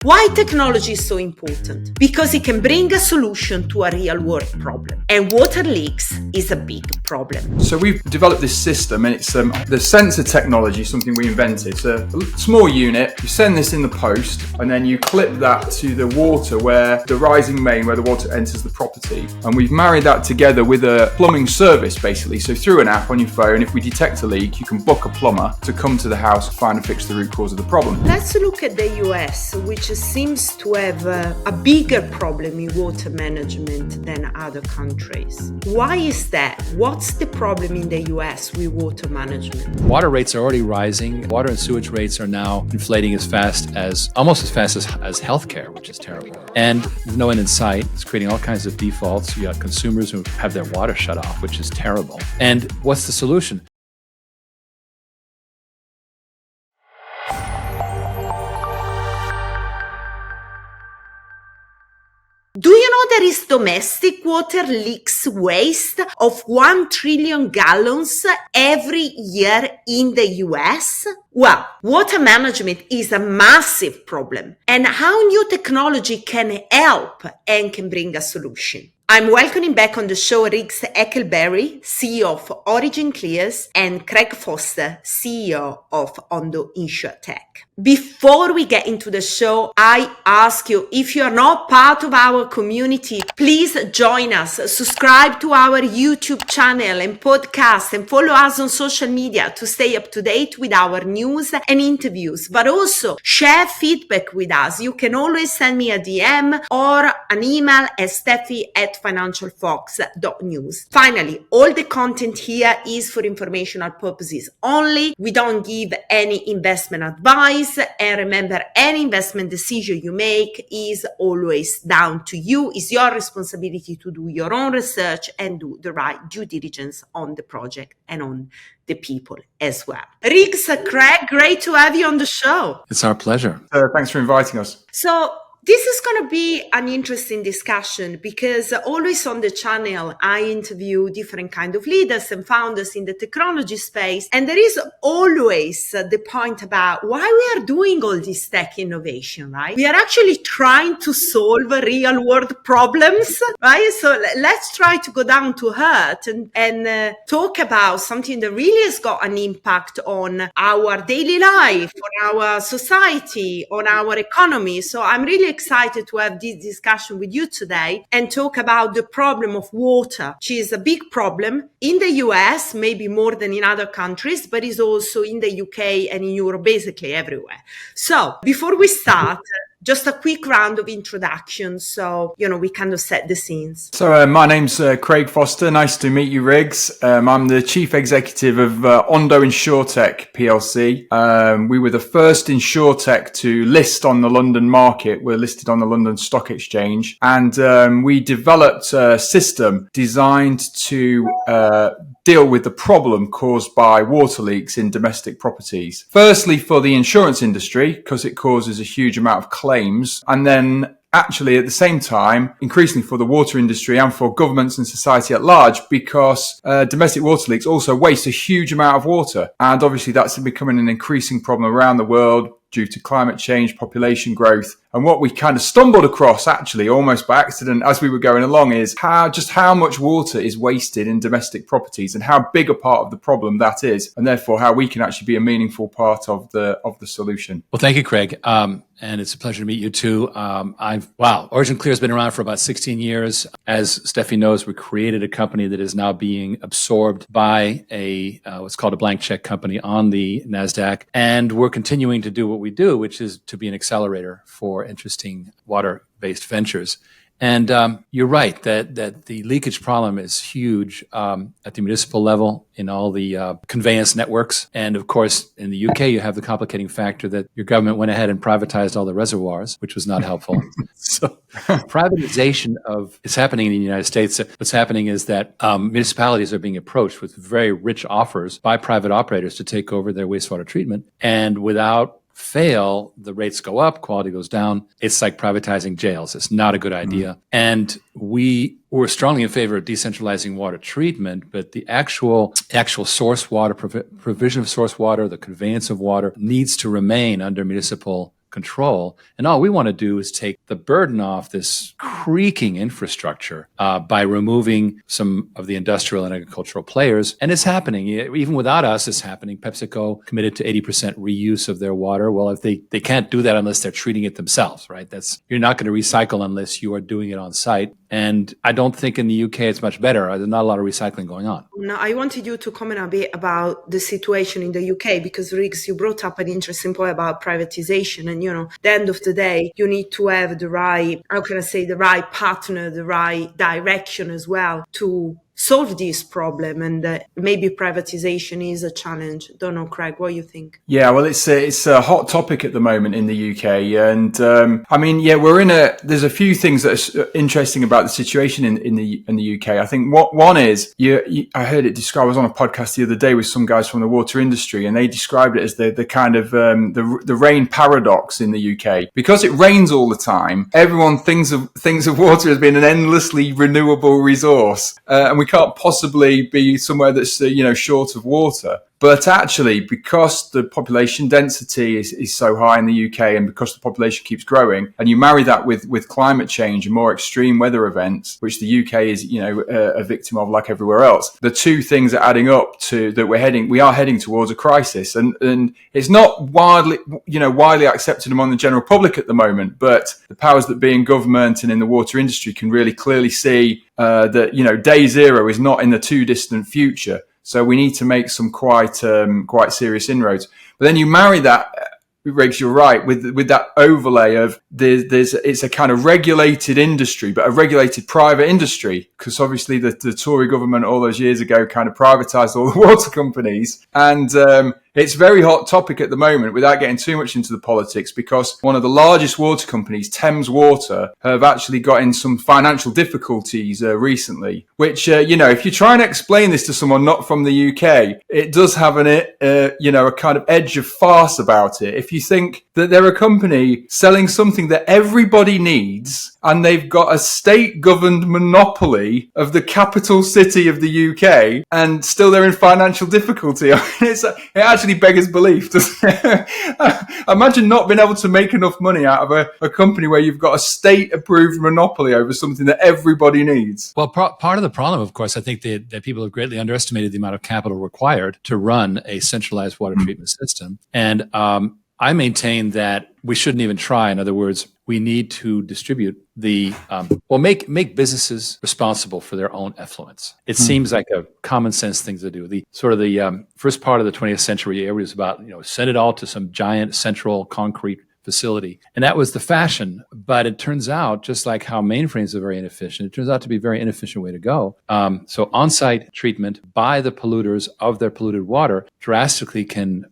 Why technology is so important? Because it can bring a solution to a real-world problem. And water leaks is a big problem. So we've developed this system, and it's the sensor technology, something we invented. It's a small unit. You send this in the post, and then you clip that to the water where the rising main, where the water enters the property. And we've married that together with a plumbing service, basically. So through an app on your phone, if we detect a leak, you can book a plumber to come to the house and find and fix the root cause of the problem. Let's look at the US, which seems to have a bigger problem in water management than other countries. Why is that? What's the problem in the US with water management? Water rates are already rising. Water and sewage rates are now inflating almost as fast as healthcare, which is terrible. And with no end in sight, it's creating all kinds of defaults. You got consumers who have their water shut off, which is terrible. And what's the solution? Do you know there is domestic water leaks waste of 1 trillion gallons every year in the US? Well, water management is a massive problem, and how new technology can help and can bring a solution. I'm welcoming back on the show Riggs Eckelberry, CEO of OriginClear, and Craig Foster, CEO of Ondo InsurTech. Before we get into the show, I ask you, if you are not part of our community, please join us, subscribe to our YouTube channel and podcast, and follow us on social media to stay up to date with our news and interviews, but also share feedback with us. You can always send me a DM or an email at steffi@financialfox.news. Finally, all the content here is for informational purposes only. We don't give any investment advice. And remember, any investment decision you make is always down to you. It's your responsibility to do your own research and do the right due diligence on the project and on the people as well. Riggs, Craig, great to have you on the show. It's our pleasure. Thanks for inviting us. So this is going to be an interesting discussion because always on the channel, I interview different kind of leaders and founders in the technology space. And there is always the point about why we are doing all this tech innovation, right? We are actually trying to solve real world problems, right? So let's try to go down to earth and talk about something that really has got an impact on our daily life, on our society, on our economy. So I'm really excited to have this discussion with you today and talk about the problem of water, which is a big problem in the US, maybe more than in other countries, but is also in the UK and in Europe, basically everywhere. So before we start, just a quick round of introductions, so, we kind of set the scenes. So my name's Craig Foster. Nice to meet you, Riggs. I'm the Chief Executive of Ondo InsurTech PLC. We were the first InsurTech to list on the London market. We're listed on the London Stock Exchange. And we developed a system designed to deal with the problem caused by water leaks in domestic properties. Firstly, for the insurance industry, because it causes a huge amount of claims, and then actually at the same time increasingly for the water industry and for governments and society at large, because domestic water leaks also waste a huge amount of water, and obviously that's becoming an increasing problem around the world due to climate change, population growth. And what we kind of stumbled across, actually, almost by accident as we were going along, is how much water is wasted in domestic properties and how big a part of the problem that is, and therefore how we can actually be a meaningful part of the solution. Well, thank you, Craig. And it's a pleasure to meet you too. OriginClear has been around for about 16 years. As Steffi knows, we created a company that is now being absorbed by what's called a blank check company on the NASDAQ. And we're continuing to do what we do, which is to be an accelerator for interesting water-based ventures. And you're right that the leakage problem is huge at the municipal level in all the conveyance networks. And of course, in the UK, you have the complicating factor that your government went ahead and privatized all the reservoirs, which was not helpful. So privatization is happening in the United States. What's happening is that municipalities are being approached with very rich offers by private operators to take over their wastewater treatment. And without fail, the rates go up, quality goes down. It's like privatizing jails. It's not a good idea. And we were strongly in favor of decentralizing water treatment, but the actual source water, provision of source water, the conveyance of water needs to remain under municipal control. And all we want to do is take the burden off this creaking infrastructure by removing some of the industrial and agricultural players. And it's happening. Even without us, it's happening. PepsiCo committed to 80% reuse of their water. Well, if they can't do that unless they're treating it themselves, right? You're not going to recycle unless you are doing it on site. And I don't think in the UK it's much better. There's not a lot of recycling going on. Now, I wanted you to comment a bit about the situation in the UK, because Riggs, you brought up an interesting point about privatization. And, at the end of the day, you need to have the right partner, the right direction as well to solve this problem, and maybe privatization is a challenge. Don't know, Craig, what you think? Yeah, well, it's a hot topic at the moment in the UK, and there's a few things that are interesting about the situation in the UK. I think one is I heard it described. I was on a podcast the other day with some guys from the water industry, and they described it as the kind of the rain paradox in the UK. Because it rains all the time, everyone thinks of water as being an endlessly renewable resource, and we can't possibly be somewhere that's short of water. But actually, because the population density is so high in the UK, and because the population keeps growing, and you marry that with climate change and more extreme weather events, which the UK is a victim of like everywhere else, the two things are adding up to that we are heading towards a crisis, and it's not widely accepted among the general public at the moment. But the powers that be in government and in the water industry can really clearly see that day zero is not in the too distant future. So we need to make some quite serious inroads. But then you marry that, Riggs, you're right, with that overlay of it's a kind of regulated industry, but a regulated private industry, because obviously the Tory government all those years ago kind of privatized all the water companies. And it's a very hot topic at the moment, without getting too much into the politics, because one of the largest water companies, Thames Water, have actually got in some financial difficulties recently, which, if you try and explain this to someone not from the UK, it does have a kind of edge of farce about it. If you think that they're a company selling something that everybody needs, and they've got a state-governed monopoly of the capital city of the UK, and still they're in financial difficulty. I mean, it actually beggars belief, doesn't it? Imagine not being able to make enough money out of a company where you've got a state-approved monopoly over something that everybody needs. Well, part of the problem, of course, I think that people have greatly underestimated the amount of capital required to run a centralized water treatment system. And I maintain that we shouldn't even try. In other words, we need to distribute make businesses responsible for their own effluents. It seems like a common sense thing to do. The first part of the 20th century era was about, send it all to some giant central concrete facility. And that was the fashion. But it turns out, just like how mainframes are very inefficient, it turns out to be a very inefficient way to go. So on-site treatment by the polluters of their polluted water drastically can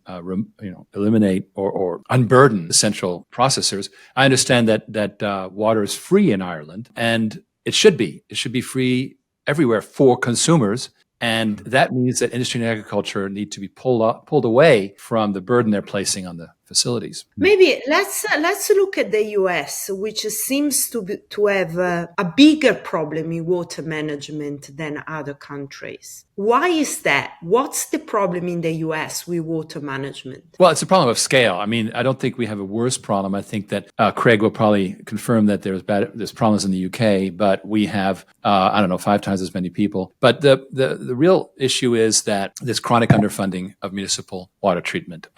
eliminate or unburden the central processors. I understand that water is free in Ireland, and it should be. It should be free everywhere for consumers. And that means that industry and agriculture need to be pulled away from the burden they're placing on the facilities. Maybe let's look at the US, which seems to have a bigger problem in water management than other countries. Why is that? What's the problem in the US with water management? Well, it's a problem of scale. I mean, I don't think we have a worse problem. I think that Craig will probably confirm that there's problems in the UK, but we have 5 times as many people. But the real issue is that this chronic underfunding of municipal water treatment.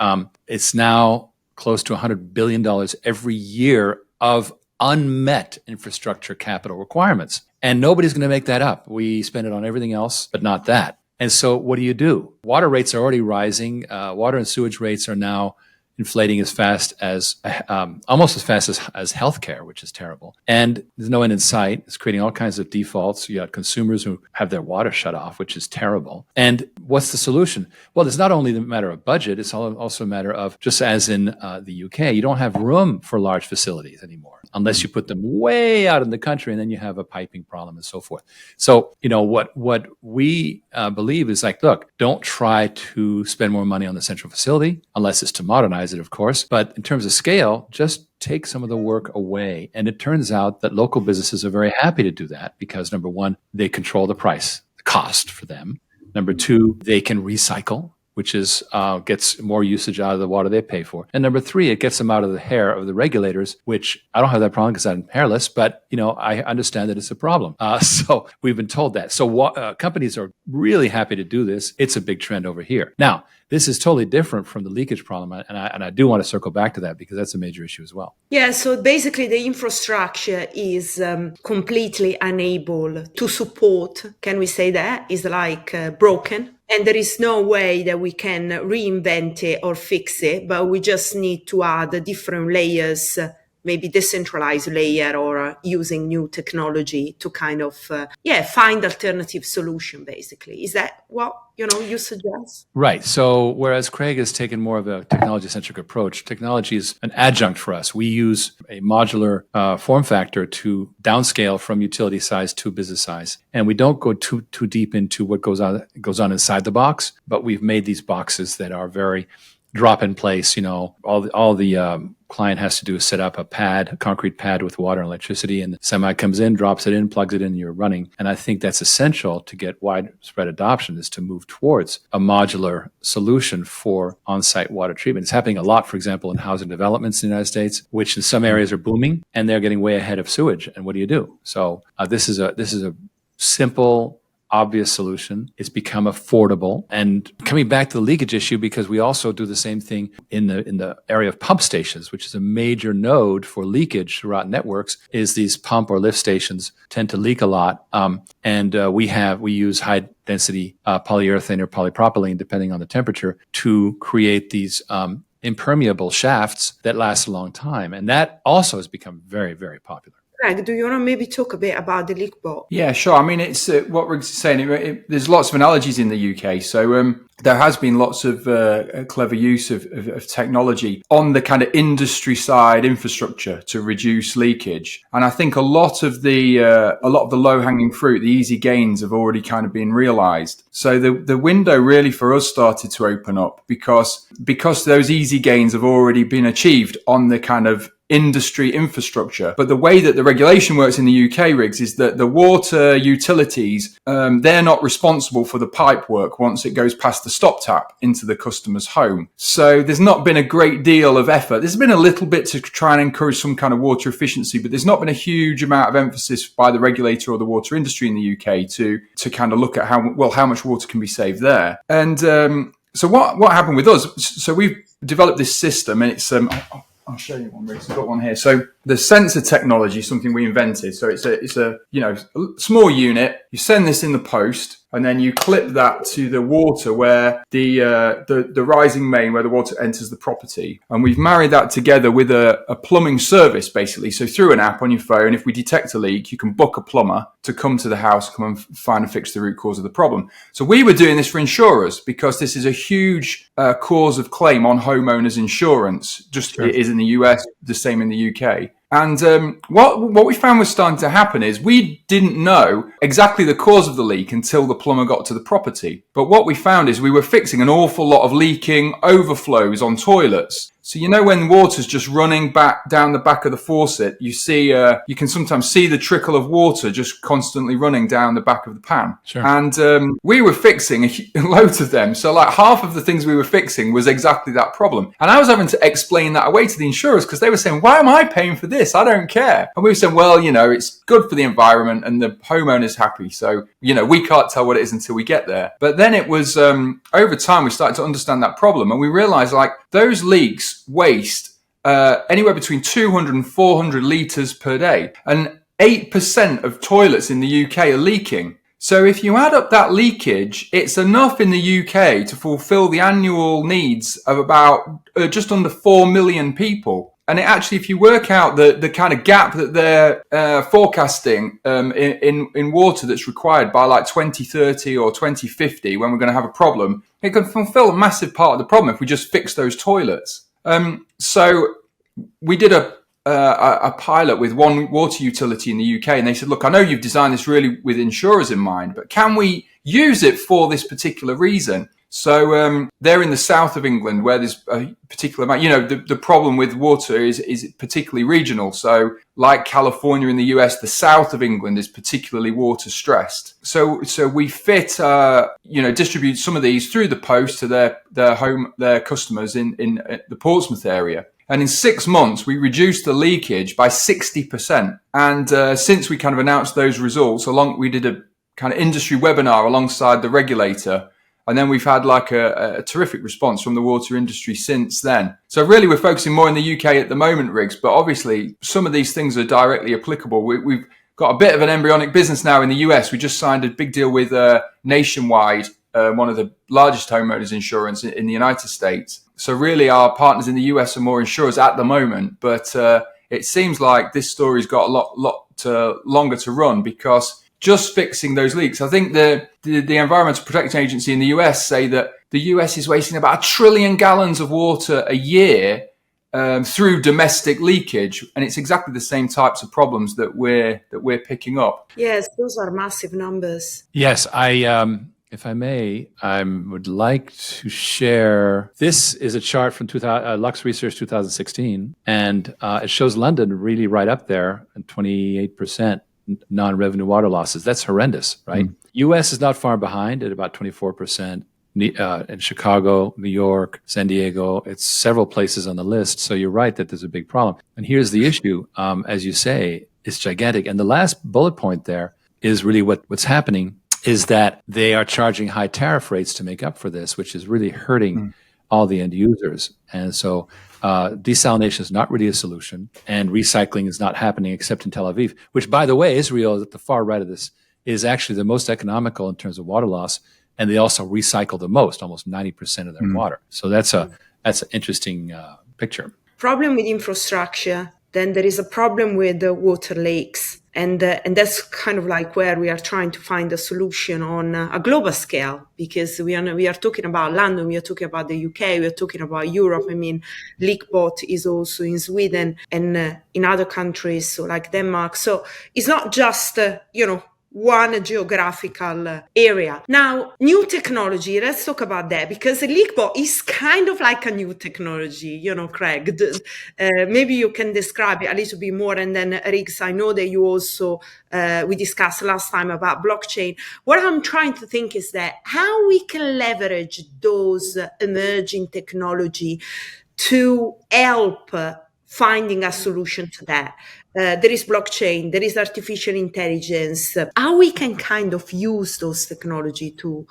It's now close to $100 billion every year of unmet infrastructure capital requirements. And nobody's going to make that up. We spend it on everything else, but not that. And so what do? Water rates are already rising. Water and sewage rates are now inflating as fast as, almost as fast as healthcare, which is terrible. And there's no end in sight. It's creating all kinds of defaults. You got consumers who have their water shut off, which is terrible. And what's the solution? Well, it's not only the matter of budget, it's also a matter of, just as in the UK, you don't have room for large facilities anymore, unless you put them way out in the country, and then you have a piping problem and so forth. So, what we believe is look, don't try to spend more money on the central facility, unless it's to modernize it, of course. But in terms of scale, just take some of the work away. And it turns out that local businesses are very happy to do that because, number one, they control the price, the cost for them. Number two, they can recycle. which is gets more usage out of the water they pay for. And number three, it gets them out of the hair of the regulators, which I don't have that problem because I'm hairless, but I understand that it's a problem. So we've been told that. So companies are really happy to do this. It's a big trend over here. Now, this is totally different from the leakage problem, and I do want to circle back to that because that's a major issue as well. Yeah, so basically the infrastructure is completely unable to support, can we say that, is like broken. And there is no way that we can reinvent it or fix it, but we just need to add different layers, maybe decentralized layer or using new technology to kind of, find alternative solution, basically. Is that what, you suggest? Right. So whereas Craig has taken more of a technology-centric approach, technology is an adjunct for us. We use a modular form factor to downscale from utility size to business size. And we don't go too deep into what goes on inside the box, but we've made these boxes that are very drop in place. All the client has to do is set up a concrete pad with water and electricity, and the semi comes in, drops it in, plugs it in, and you're running. And I think that's essential to get widespread adoption, is to move towards a modular solution for on-site water treatment. It's happening a lot, for example, in housing developments in the United States, which in some areas are booming, and they're getting way ahead of sewage. And what do you do? So this is a simple, obvious solution. It's become affordable. And coming back to the leakage issue, because we also do the same thing in the area of pump stations, which is a major node for leakage throughout networks, is these pump or lift stations tend to leak a lot. We use high density polyurethane or polypropylene, depending on the temperature, to create these impermeable shafts that last a long time. And that also has become very, very popular. Greg, do you want to maybe talk a bit about the LeakBot? Yeah, sure. I mean, it's what Riggs is saying. There's lots of analogies in the UK. So there has been lots of clever use of technology on the kind of industry side infrastructure to reduce leakage. And I think a lot of the low hanging fruit, the easy gains, have already kind of been realized. So the window really for us started to open up because those easy gains have already been achieved on the kind of industry infrastructure. But the way that the regulation works in the UK, Riggs, is that the water utilities, they're not responsible for the pipe work once it goes past the stop tap into the customer's home. So there's not been a great deal of effort. There's been a little bit to try and encourage some kind of water efficiency, but there's not been a huge amount of emphasis by the regulator or the water industry in the UK to kind of look at how much water can be saved there. And so what happened with us? So we've developed this system, and it's I'll show you one, Riggs. I've got one here. So the sensor technology is something we invented. So it's a small unit. You send this in the post, and then you clip that to the water where the rising main, where the water enters the property. And we've married that together with a plumbing service, basically. So through an app on your phone, if we detect a leak, you can book a plumber to come to the house, come and find and fix the root cause of the problem. So we were doing this for insurers because this is a huge cause of claim on homeowners insurance. Just Sure. It is in the US, the same in the UK. And what we found was starting to happen is we didn't know exactly the cause of the leak until the plumber got to the property. But what we found is we were fixing an awful lot of leaking overflows on toilets. So when water's just running back down the back of the faucet, you can sometimes see the trickle of water just constantly running down the back of the pan. Sure. And we were fixing loads of them. So like half of the things we were fixing was exactly that problem. And I was having to explain that away to the insurers because they were saying, why am I paying for this? I don't care. And we were saying, well, it's good for the environment and the homeowner's happy. So, we can't tell what it is until we get there. But then it was, over time, we started to understand that problem. And we realized those leaks waste anywhere between 200 and 400 litres per day. And 8% of toilets in the UK are leaking. So if you add up that leakage, it's enough in the UK to fulfill the annual needs of about just under 4 million people. And it actually, if you work out the kind of gap that they're forecasting in water that's required by 2030 or 2050, when we're going to have a problem, it can fulfill a massive part of the problem if we just fix those toilets. So we did a pilot with one water utility in the UK, and they said, look, I know you've designed this really with insurers in mind, but can we use it for this particular reason? So they're in the south of England where there's a particular amount, the problem with water is particularly regional. So like California in the US, the south of England is particularly water stressed. So we distribute some of these through the post to their customers in the Portsmouth area. And in 6 months, we reduced the leakage by 60%. And since we kind of announced those results, we did a kind of industry webinar alongside the regulator. And then we've had like a terrific response from the water industry since then. So really, we're focusing more in the UK at the moment, Riggs. But obviously, some of these things are directly applicable. We've got a bit of an embryonic business now in the US. We just signed a big deal with Nationwide, one of the largest homeowners insurance in the United States. So really, our partners in the US are more insurers at the moment. But it seems like this story's got a lot longer to run, because just fixing those leaks. I think the Environmental Protection Agency in the US say that the US is wasting about 1 trillion gallons of water a year through domestic leakage, and it's exactly the same types of problems that we're picking up. Yes, those are massive numbers. Yes, if I may, I would like to share. This is a chart from Lux Research 2016, and it shows London really right up there at 28%. Non-revenue water losses. That's horrendous, right? U.S. is not far behind at about 24%. In Chicago, New York, San Diego, it's several places on the list. So you're right that there's a big problem. And here's the issue, as you say, it's gigantic. And the last bullet point there is really what's happening is that they are charging high tariff rates to make up for this, which is really hurting all the end users. And so desalination is not really a solution, and recycling is not happening except in Tel Aviv, which, by the way, Israel at the far right of this is actually the most economical in terms of water loss, and they also recycle the most, almost 90% of their water. So that's an interesting picture. Problem with infrastructure, then there is a problem with the water lakes. And that's kind of like where we are trying to find a solution on a global scale, because we are talking about London, we are talking about the UK, we are talking about Europe. I mean, LeakBot is also in Sweden and in other countries, so like Denmark. So it's not just, one geographical area. Now, new technology, let's talk about that, because LeakBot is kind of like a new technology, Craig. Maybe you can describe it a little bit more. And then, Riggs, I know that you also, we discussed last time about blockchain. What I'm trying to think is that how we can leverage those emerging technology to help finding a solution to that. There is blockchain, there is artificial intelligence, how we can kind of use those technology to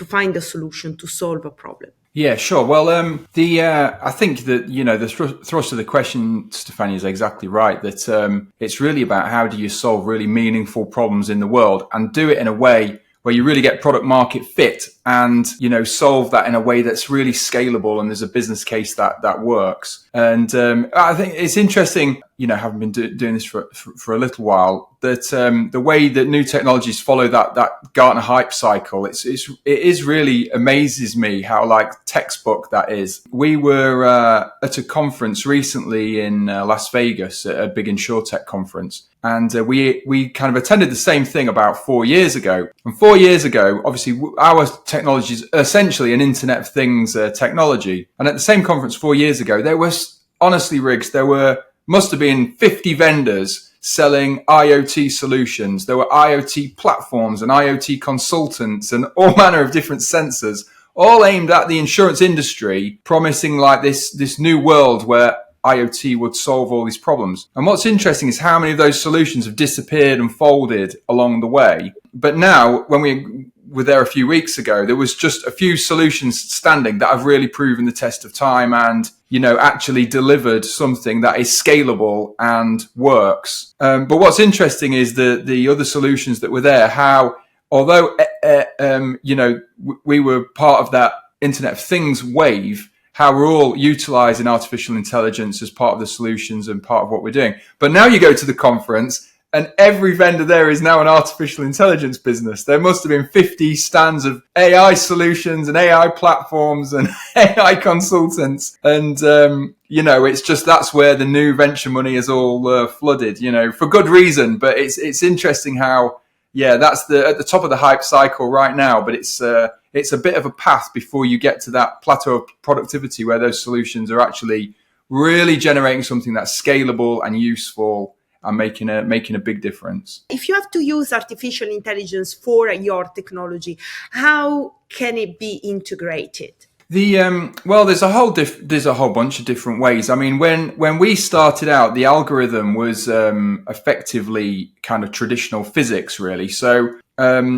find a solution to solve a problem. Yeah, sure. Well, I think that, the thrust of the question, Stefania, is exactly right, that it's really about how do you solve really meaningful problems in the world and do it in a way where you really get product market fit and, solve that in a way that's really scalable and there's a business case that works. And I think it's interesting, having been doing this for a little while, that the way that new technologies follow that Gartner hype cycle, it is really amazes me how like textbook that is. We were at a conference recently in Las Vegas, a big InsurTech conference. And we kind of attended the same thing about 4 years ago. And 4 years ago, obviously, our technology is essentially an Internet of Things technology. And at the same conference 4 years ago, there was, honestly, Riggs, must have been 50 vendors selling IoT solutions. There were IoT platforms and IoT consultants and all manner of different sensors, all aimed at the insurance industry, promising like this new world where IoT would solve all these problems. And what's interesting is how many of those solutions have disappeared and folded along the way. But now, when we were there a few weeks ago, there was just a few solutions standing that have really proven the test of time and, actually delivered something that is scalable and works. But what's interesting is the other solutions that were there, how, although, we were part of that Internet of Things wave, how we're all utilizing artificial intelligence as part of the solutions and part of what we're doing. But now you go to the conference and every vendor there is now an artificial intelligence business. There must have been 50 stands of AI solutions and AI platforms and AI consultants. And, it's just that's where the new venture money is all flooded, for good reason. But it's interesting how yeah, that's at the top of the hype cycle right now. But it's a bit of a path before you get to that plateau of productivity where those solutions are actually really generating something that's scalable and useful and making a big difference. If you have to use artificial intelligence for your technology, how can it be integrated? Well, there's a whole bunch of different ways. I mean, when we started out, the algorithm was effectively kind of traditional physics, really. So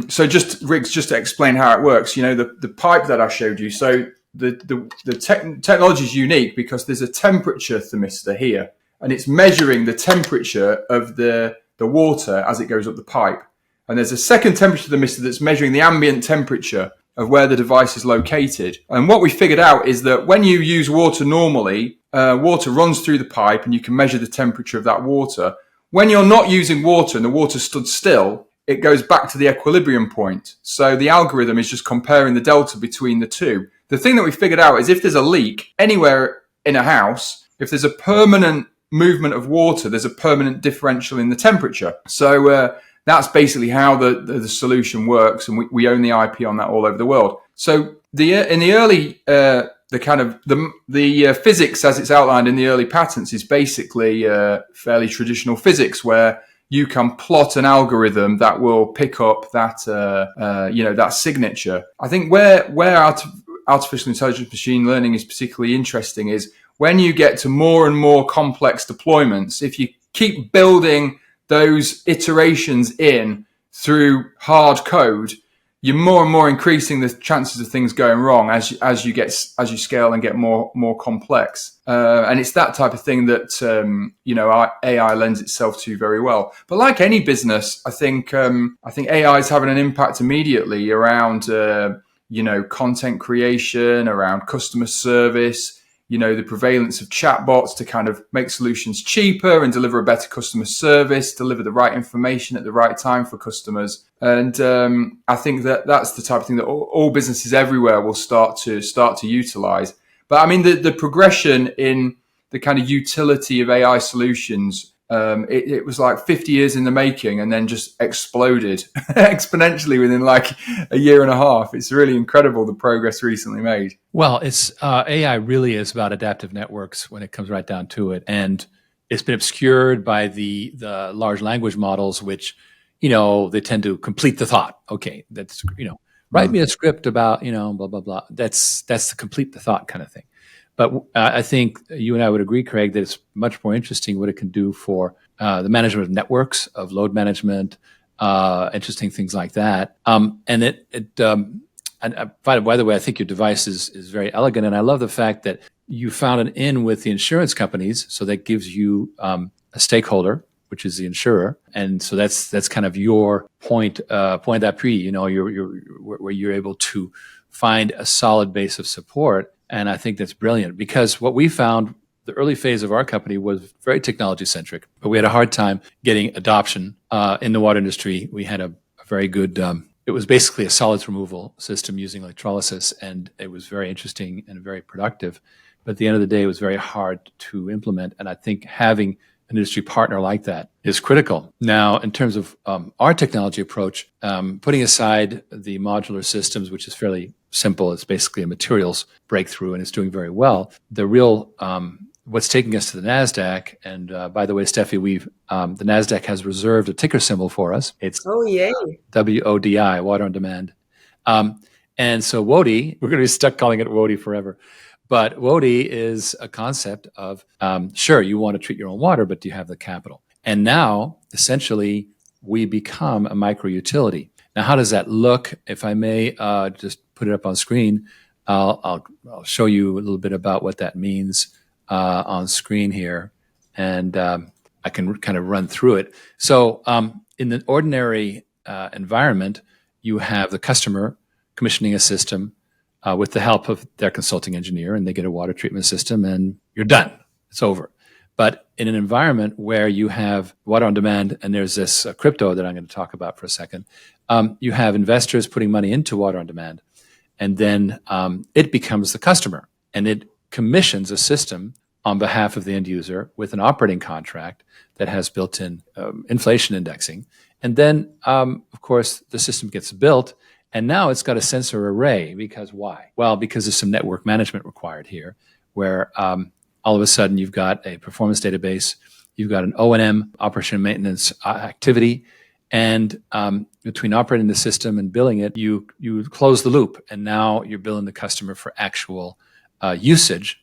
just Riggs, just to explain how it works, you know, the pipe that I showed you. So the technology is unique because there's a temperature thermistor here, and it's measuring the temperature of the water as it goes up the pipe. And there's a second temperature thermistor that's measuring the ambient temperature of where the device is located. And what we figured out is that when you use water normally, water runs through the pipe and you can measure the temperature of that water. When you're not using water and the water stood still, it goes back to the equilibrium point. So the algorithm is just comparing the delta between the two. The thing that we figured out is if there's a leak anywhere in a house, if there's a permanent movement of water, there's a permanent differential in the temperature. So that's basically how the solution works, and we own the IP on that all over the world. So in the early the physics as it's outlined in the early patents is basically fairly traditional physics, where you can plot an algorithm that will pick up that that signature. I think where artificial intelligence machine learning is particularly interesting is when you get to more and more complex deployments. If you keep building those iterations in through hard code, you're more and more increasing the chances of things going wrong as you scale and get more complex. And it's that type of thing that our AI lends itself to very well. But like any business, I think AI is having an impact immediately around content creation, around customer service. The prevalence of chatbots to kind of make solutions cheaper and deliver a better customer service, deliver the right information at the right time for customers. And I think that's the type of thing that all businesses everywhere will start to utilize. But I mean, the progression in the kind of utility of AI solutions, it was like 50 years in the making and then just exploded exponentially within like a year and a half. It's really incredible the progress recently made. Well, it's AI really is about adaptive networks when it comes right down to it. And it's been obscured by the large language models, which, they tend to complete the thought. Okay, that's, write me a script about, blah, blah, blah. That's the complete the thought kind of thing. But I think you and I would agree, Craig, that it's much more interesting what it can do for the management of networks, of load management, interesting things like that. And by the way, I think your device is very elegant, and I love the fact that you found an in with the insurance companies, so that gives you a stakeholder, which is the insurer, and so that's kind of your point d'appui. Where you're able to find a solid base of support. And I think that's brilliant, because what we found, the early phase of our company was very technology centric, but we had a hard time getting adoption in the water industry. We had a very good, it was basically a solids removal system using electrolysis, and it was very interesting and very productive. But at the end of the day, it was very hard to implement. And I think having an industry partner like that is critical. Now, in terms of our technology approach, putting aside the modular systems, which is fairly simple, it's basically a materials breakthrough and it's doing very well. The real, what's taking us to the NASDAQ, and by the way, Steffi, the NASDAQ has reserved a ticker symbol for us. It's WODI, Water on Demand. And so WODI, we're going to be stuck calling it WODI forever. But WODI is a concept of, sure, you want to treat your own water, but do you have the capital? And now, essentially, we become a micro utility. Now, how does that look? If I may just put it up on screen, I'll show you a little bit about what that means on screen here. And I can kind of run through it. So in the ordinary environment, you have the customer commissioning a system with the help of their consulting engineer, and they get a water treatment system, and you're done. It's over. But in an environment where you have water on demand, and there's this crypto that I'm going to talk about for a second, you have investors putting money into water on demand, and then it becomes the customer, and it commissions a system on behalf of the end user with an operating contract that has built-in inflation indexing. And then, of course, the system gets built, and now it's got a sensor array. Because why? Well, because there's some network management required here, where all of a sudden you've got a performance database, you've got an O&M, operation and maintenance activity, and between operating the system and billing it, you close the loop, and now you're billing the customer for actual usage.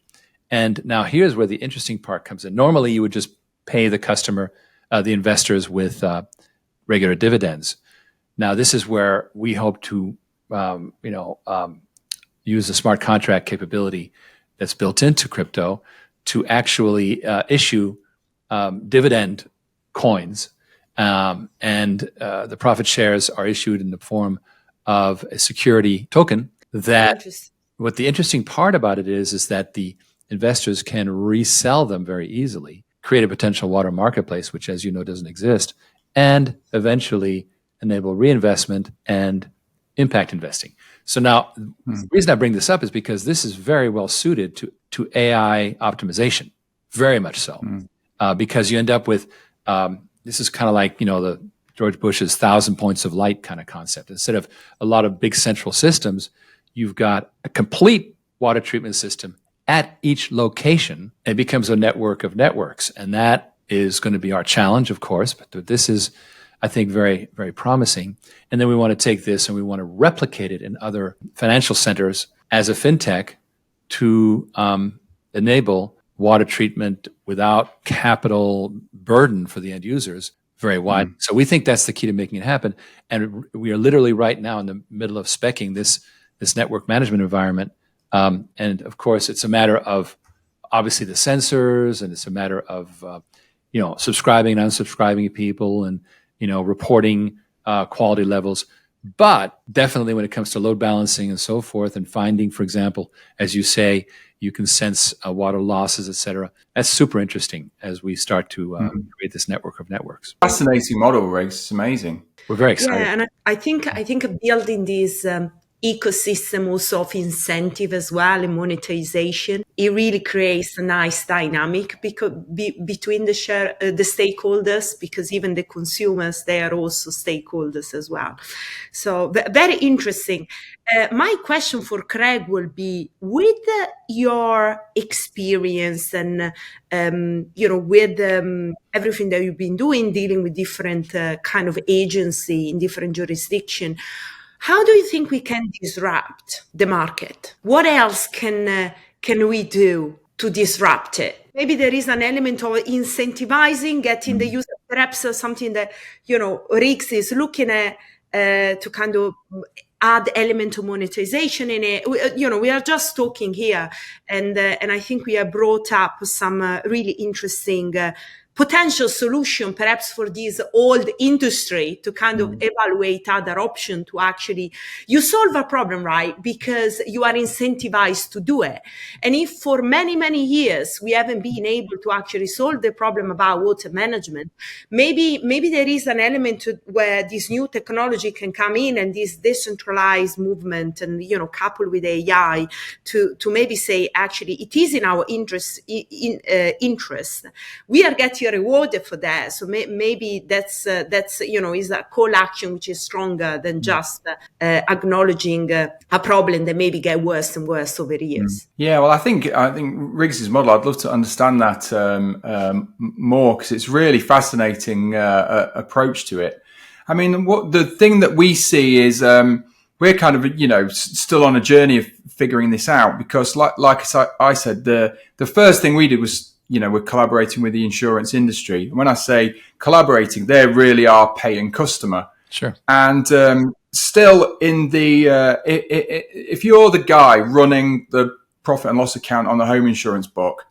And now here's where the interesting part comes in. Normally, you would just pay the customer, the investors, with regular dividends. Now, this is where we hope to, use the smart contract capability that's built into crypto to actually issue dividend coins, and the profit shares are issued in the form of a security token. That what the interesting part about it is that the investors can resell them very easily, create a potential water marketplace, which, as you know, doesn't exist, and eventually enable reinvestment and impact investing. So now, the reason I bring this up is because this is very well suited to AI optimization, very much so, because you end up with, this is kind of like, the George Bush's 1,000 points of light kind of concept. Instead of a lot of big central systems, you've got a complete water treatment system at each location. It becomes a network of networks. And that is going to be our challenge, of course. But this is, I think, very, very promising. And then we want to take this and we want to replicate it in other financial centers as a fintech to enable water treatment without capital burden for the end users very wide. So we think that's the key to making it happen. And we are literally right now in the middle of speccing this network management environment. And of course, it's a matter of obviously the sensors, and it's a matter of subscribing and unsubscribing people, and reporting quality levels. But definitely when it comes to load balancing and so forth, and finding, for example, as you say, you can sense water losses, et cetera. That's super interesting as we start to create this network of networks. Fascinating model, Riggs. It's amazing. We're very excited. Yeah, and I think building this ecosystem also of incentive as well and monetization, it really creates a nice dynamic between the stakeholders, because even the consumers, they are also stakeholders as well. So very interesting. My question for Craig will be, with your experience and with everything that you've been doing, dealing with different kind of agency in different jurisdictions, how do you think we can disrupt the market? What else can we do to disrupt it? Maybe there is an element of incentivizing, getting the user, perhaps something that, Riggs is looking at to kind of add element of monetization in it. We are just talking here, and I think we have brought up some really interesting potential solution, perhaps for this old industry, to kind of evaluate other options to actually, you solve a problem, right? Because you are incentivized to do it. And if for many, many years we haven't been able to actually solve the problem about water management, maybe there is an element where this new technology can come in, and this decentralized movement, and coupled with AI, to maybe say, actually, it is in our interest. We are getting rewarded for that. So maybe that's is a call action which is stronger than just acknowledging a problem that maybe get worse and worse over the years. Yeah, well, I think Riggs's model, I'd love to understand that more, because it's really fascinating approach to it. I mean, what the thing that we see is we're kind of still on a journey of figuring this out, because like I said, the first thing we did was we're collaborating with the insurance industry. And when I say collaborating, they really are paying customer. Sure. And still in the if you're the guy running the profit and loss account on the home insurance book,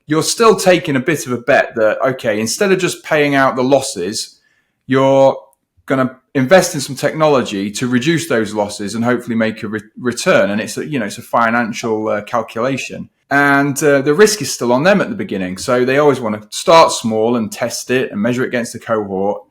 you're still taking a bit of a bet that, okay, instead of just paying out the losses, you're going to invest in some technology to reduce those losses and hopefully make a return. And it's a financial calculation. And the risk is still on them at the beginning. So they always want to start small and test it and measure it against the cohort.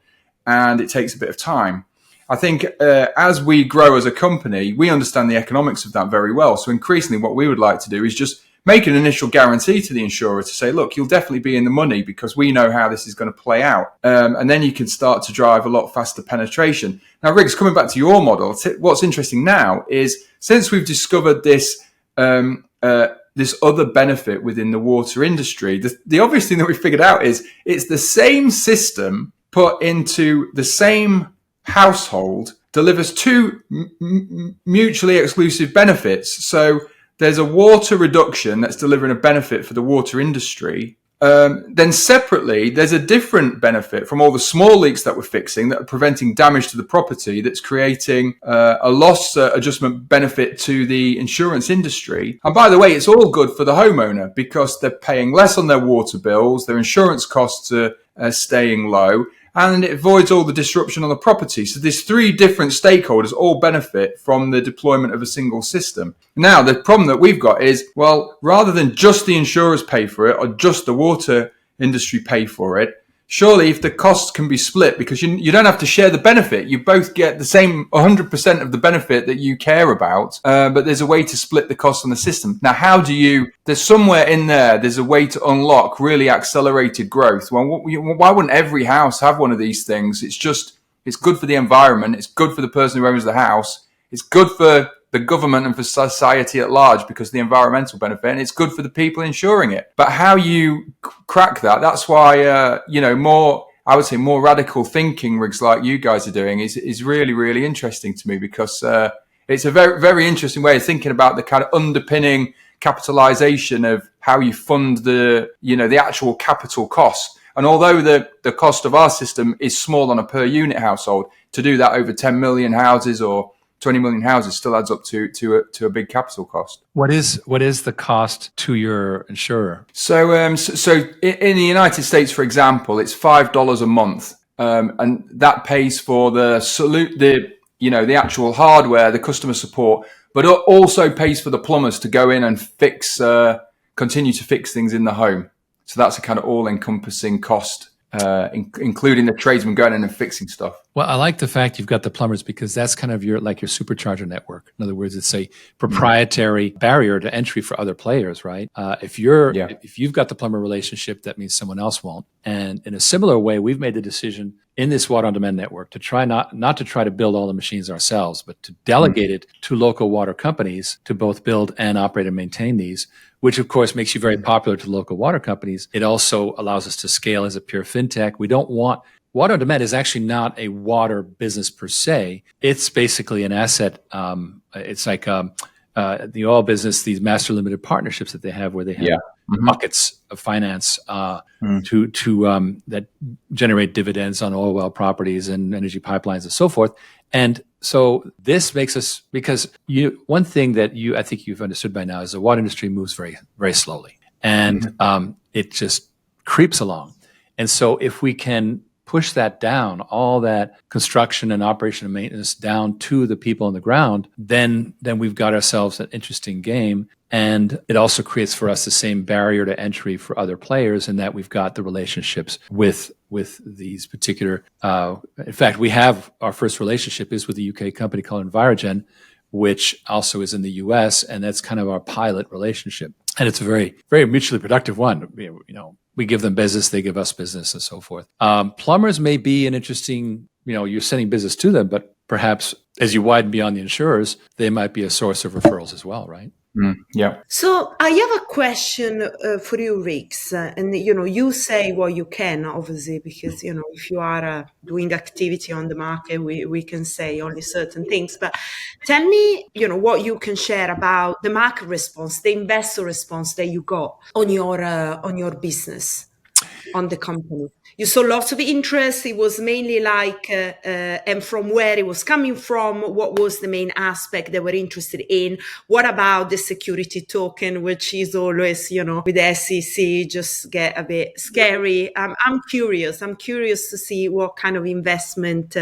And it takes a bit of time. I think as we grow as a company, we understand the economics of that very well. So increasingly what we would like to do is just make an initial guarantee to the insurer to say, look, you'll definitely be in the money because we know how this is going to play out. And then you can start to drive a lot faster penetration. Now, Riggs, coming back to your model, what's interesting now is since we've discovered this other benefit within the water industry, the obvious thing that we figured out is it's the same system put into the same household delivers two mutually exclusive benefits. So there's a water reduction that's delivering a benefit for the water industry. Then separately, there's a different benefit from all the small leaks that we're fixing that are preventing damage to the property that's creating a loss adjustment benefit to the insurance industry. And by the way, it's all good for the homeowner because they're paying less on their water bills, their insurance costs are staying low, and it avoids all the disruption on the property. So there's three different stakeholders all benefit from the deployment of a single system. Now, the problem that we've got is, well, rather than just the insurers pay for it or just the water industry pay for it, surely if the costs can be split, because you don't have to share the benefit, you both get the same 100% of the benefit that you care about, but there's a way to split the cost on the system. Now, there's somewhere in there's a way to unlock really accelerated growth. Well, why wouldn't every house have one of these things? It's good for the environment. It's good for the person who owns the house. It's good for the government and for society at large because of the environmental benefit, and it's good for the people insuring it. But how you crack that's why, more radical thinking, Riggs, like you guys are doing is really, really interesting to me because it's a very, very interesting way of thinking about the kind of underpinning capitalization of how you fund the actual capital cost. And although the cost of our system is small on a per unit household, to do that over 10 million houses or 20 million houses still adds up to a big capital cost. What is the cost to your insurer? So in the United States, for example, it's $5 a month, and that pays for the actual hardware, the customer support, but it also pays for the plumbers to go in and continue to fix things in the home. So that's a kind of all-encompassing cost, including the tradesmen going in and fixing stuff. Well, I like the fact you've got the plumbers because that's kind of your supercharger network. In other words, it's a proprietary barrier to entry for other players, right? If you've got the plumber relationship, that means someone else won't. And in a similar way, we've made the decision in this water on demand network to try not to try to build all the machines ourselves, but to delegate it to local water companies to both build and operate and maintain these, which of course makes you very popular to local water companies. It also allows us to scale as a pure fintech. Water on demand is actually not a water business per se. It's basically an asset. It's like the oil business, these master limited partnerships that they have where they have buckets of finance that generate dividends on oil well properties and energy pipelines and so forth. And so this makes us, because one thing that I think you've understood by now is the water industry moves very, very slowly and it just creeps along. And so if we can push that down, all that construction and operation and maintenance down to the people on the ground, then we've got ourselves an interesting game. And it also creates for us the same barrier to entry for other players in that we've got the relationships with these particular, in fact, we have our first relationship is with a UK company called Envirogen, which also is in the US, and that's kind of our pilot relationship. And it's a very, very mutually productive one. We give them business, they give us business, and so forth. Plumbers may be an interesting, you're sending business to them, but perhaps as you widen beyond the insurers, they might be a source of referrals as well, right? Yeah. So I have a question for you, Riggs, and you say what you can, obviously, because if you are doing activity on the market, we can say only certain things. But tell me, what you can share about the market response, the investor response that you got on your business, on the company. You saw lots of interest. It was mainly like, and from where it was coming from, what was the main aspect they were interested in? What about the security token, which is always, with the SEC, just get a bit scary. I'm curious to see what kind of investment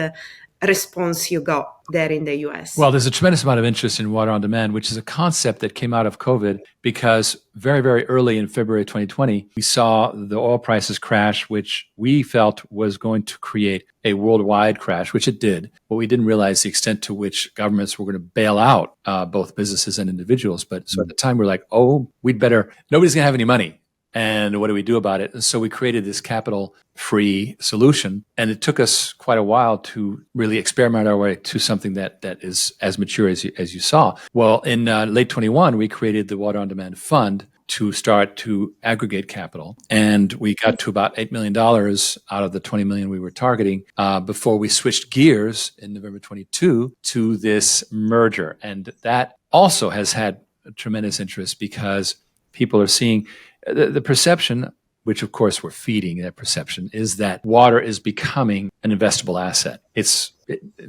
response you got there in the US? Well, there's a tremendous amount of interest in water on demand, which is a concept that came out of COVID because very, very early in February 2020, we saw the oil prices crash, which we felt was going to create a worldwide crash, which it did. But we didn't realize the extent to which governments were going to bail out both businesses and individuals. But so at the time, we're like, oh, we'd better, nobody's going to have any money. And what do we do about it? And so we created this capital-free solution. And it took us quite a while to really experiment our way to something that is as mature as you saw. Well, in late 21, we created the Water on Demand Fund to start to aggregate capital. And we got to about $8 million out of the $20 million we were targeting before we switched gears in November 22 to this merger. And that also has had a tremendous interest because people are seeing the perception, which of course we're feeding that perception, is that water is becoming an investable asset.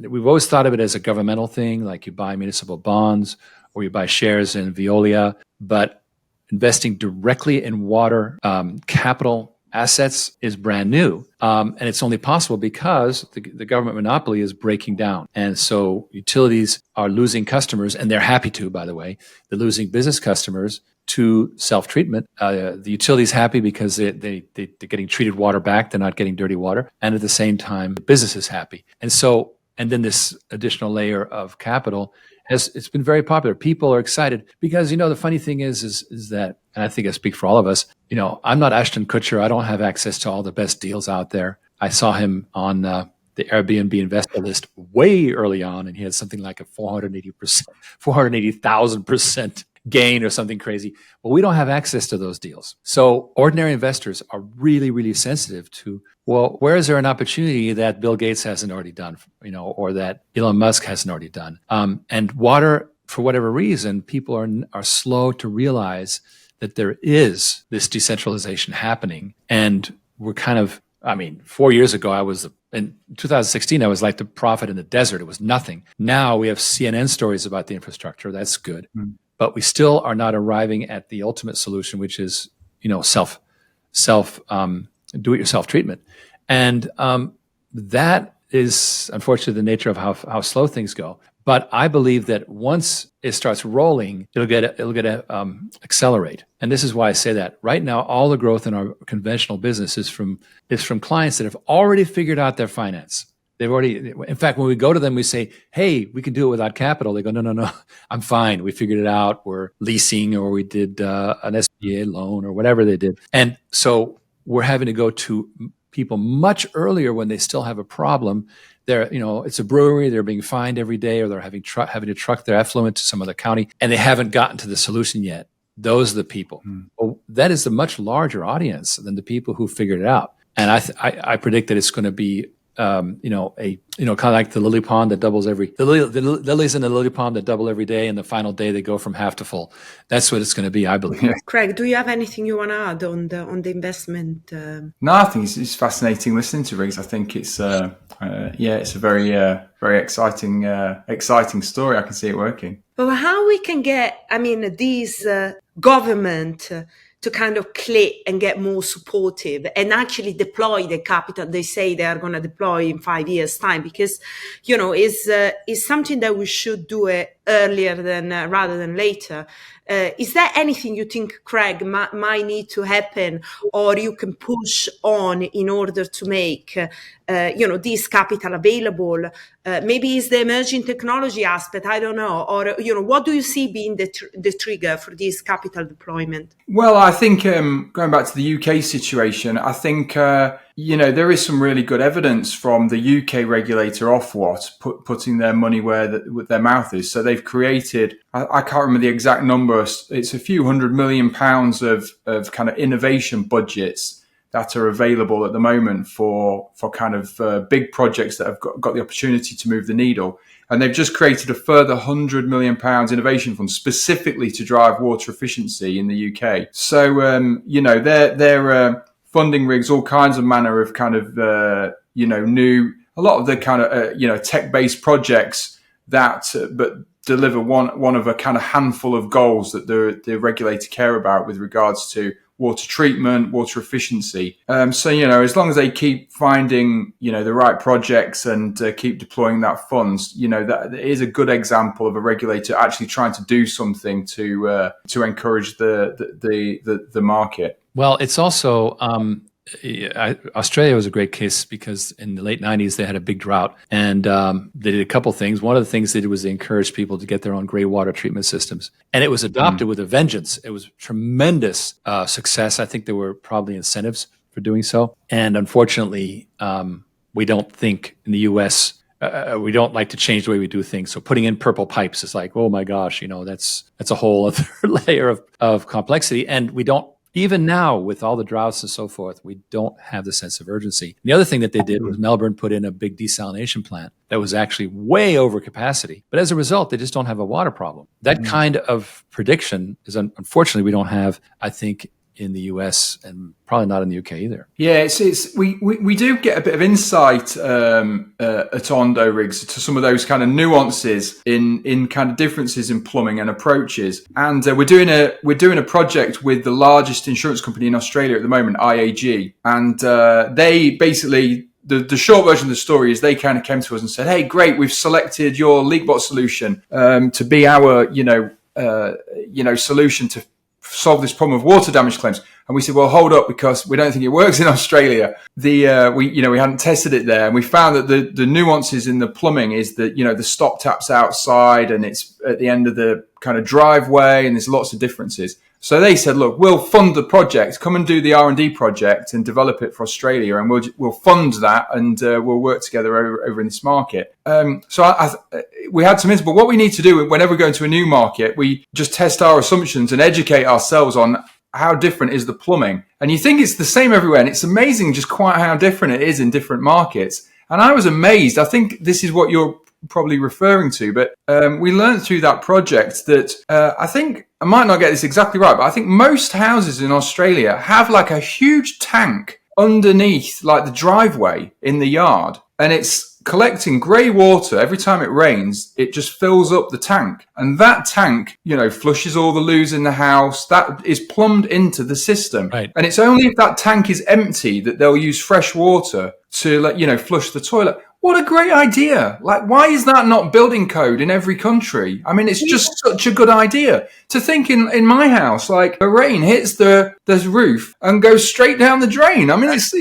We've always thought of it as a governmental thing, like you buy municipal bonds or you buy shares in Veolia, but investing directly in water capital assets is brand new. And it's only possible because the government monopoly is breaking down. And so utilities are losing customers, and they're happy to, by the way. They're losing business customers to self-treatment. The utility's happy because they're getting treated water back. They're not getting dirty water. And at the same time, the business is happy. And then this additional layer of capital it's been very popular. People are excited because, the funny thing is that, and I think I speak for all of us, I'm not Ashton Kutcher. I don't have access to all the best deals out there. I saw him on the Airbnb investor list way early on, and he had something like a 480,000% gain or something crazy. But we don't have access to those deals. So ordinary investors are really, really sensitive to, well, where is there an opportunity that Bill Gates hasn't already done, or that Elon Musk hasn't already done? And water, for whatever reason, people are slow to realize that there is this decentralization happening. And we're 4 years ago, in 2016, I was like the prophet in the desert. It was nothing. Now we have CNN stories about the infrastructure. That's good. But we still are not arriving at the ultimate solution, which is, do-it-yourself treatment. And that is unfortunately the nature of how slow things go. But I believe that once it starts rolling, it'll get accelerate. And this is why I say that. Right now, all the growth in our conventional business is from clients that have already figured out their finance. In fact, when we go to them, we say, hey, we can do it without capital. They go, no, I'm fine. We figured it out. We're leasing, or we did an SBA loan, or whatever they did. And so we're having to go to people much earlier when they still have a problem. It's a brewery. They're being fined every day, or they're having to truck their effluent to some other county, and they haven't gotten to the solution yet. Those are the people. Well, that is a much larger audience than the people who figured it out. And I predict that it's going to be kind of like the lily pond that doubles the lilies in the lily pond that double every day, and the final day they go from half to full. That's what it's going to be, I believe. Craig, do you have anything you want to add on the investment? No, I think it's fascinating listening to Riggs. I think it's it's a very very exciting story. I can see it working. But how we can get, these government to kind of click and get more supportive and actually deploy the capital they say they are going to deploy in 5 years' time, because, is something that we should do it earlier rather than later. Is there anything you think, Craig, might need to happen, or you can push on in order to make, this capital available? Maybe it's the emerging technology aspect, I don't know. Or, what do you see being the trigger for this capital deployment? Well, I think going back to the UK situation, I think, there is some really good evidence from the UK regulator Ofwat putting their money where their mouth is. So they've created, I can't remember the exact number, it's a few £100 million of kind of innovation budgets that are available at the moment for kind of big projects that have got the opportunity to move the needle. And they've just created a further £100 million innovation fund specifically to drive water efficiency in the UK. So, they're funding Riggs all kinds of manner of kind of, a lot of the kind of, tech-based projects that, but deliver one of a kind of handful of goals that the regulator care about with regards to water treatment, water efficiency. So, as long as they keep finding, the right projects and keep deploying that funds, that is a good example of a regulator actually trying to do something to encourage the market. Well, it's also Australia was a great case because in the late 90s, they had a big drought and they did a couple things. One of the things they did was they encouraged people to get their own gray water treatment systems. And it was adopted with a vengeance. It was tremendous success. I think there were probably incentives for doing so. And unfortunately, we don't think in the U.S., we don't like to change the way we do things. So putting in purple pipes is like, oh my gosh, that's a whole other layer of complexity. And we don't, even now with all the droughts and so forth, we don't have the sense of urgency. And the other thing that they did was Melbourne put in a big desalination plant that was actually way over capacity. But as a result, they just don't have a water problem. That kind of prediction is unfortunately we don't have, I think, in the US and probably not in the UK either. Yeah, we do get a bit of insight at Ondo, Riggs, to some of those kind of nuances in kind of differences in plumbing and approaches. And we're doing a project with the largest insurance company in Australia at the moment, IAG, and they basically. The short version of the story is they kind of came to us and said, "Hey, great, we've selected your LeakBot solution to be our solution to solve this problem of water damage claims." And we said, well, hold up, because we don't think it works in Australia. We hadn't tested it there. And we found that the nuances in the plumbing is that, the stop tap's outside and it's at the end of the kind of driveway and there's lots of differences. So they said, look, we'll fund the project, come and do the R&D project and develop it for Australia. And we'll fund that and we'll work together over in this market. So we had some input. But what we need to do whenever we go into a new market, we just test our assumptions and educate ourselves on how different is the plumbing. And you think it's the same everywhere. And it's amazing just quite how different it is in different markets. And I was amazed. I think this is what you're probably referring to, but we learned through that project that I think, I might not get this exactly right, but I think most houses in Australia have like a huge tank underneath like the driveway in the yard. And it's collecting grey water every time it rains. It just fills up the tank, and that tank, flushes all the loos in the house. That is plumbed into the system, right. And it's only if that tank is empty that they'll use fresh water to flush the toilet. What a great idea! Like, why is that not building code in every country? I mean, it's just such a good idea to think in my house, like the rain hits the roof and goes straight down the drain. I mean, it's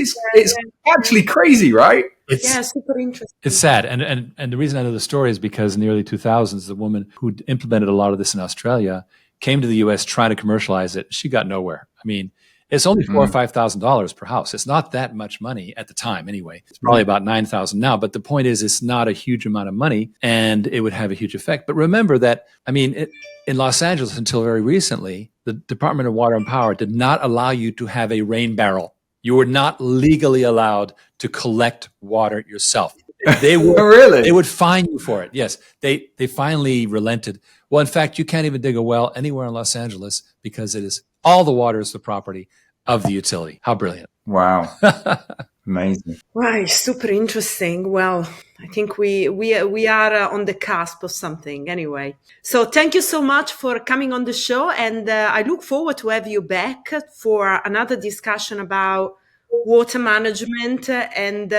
actually crazy, right? It's super interesting. It's sad. And the reason I know the story is because in the early 2000s, the woman who implemented a lot of this in Australia came to the US trying to commercialize it. She got nowhere. I mean, it's only $4,000 or $5,000 per house. It's not that much money at the time anyway. It's probably about $9,000 now. But the point is, it's not a huge amount of money and it would have a huge effect. But remember that, in Los Angeles until very recently, the Department of Water and Power did not allow you to have a rain barrel. You were not legally allowed to collect water yourself. They would, really? They would fine you for it. Yes, they finally relented. Well, in fact, you can't even dig a well anywhere in Los Angeles because it is all the water is the property of the utility. How brilliant! Wow, amazing. Right, super interesting. Well, I think we are on the cusp of something. Anyway, so thank you so much for coming on the show, and I look forward to have you back for another discussion about water management and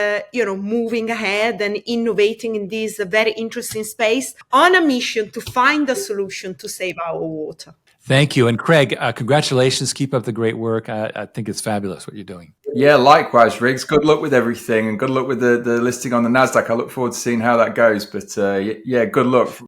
moving ahead and innovating in this very interesting space on a mission to find a solution to save our water. Thank you. And Craig, congratulations. Keep up the great work. I think it's fabulous what you're doing. Yeah, likewise, Riggs. Good luck with everything and good luck with the listing on the NASDAQ. I look forward to seeing how that goes. But good luck.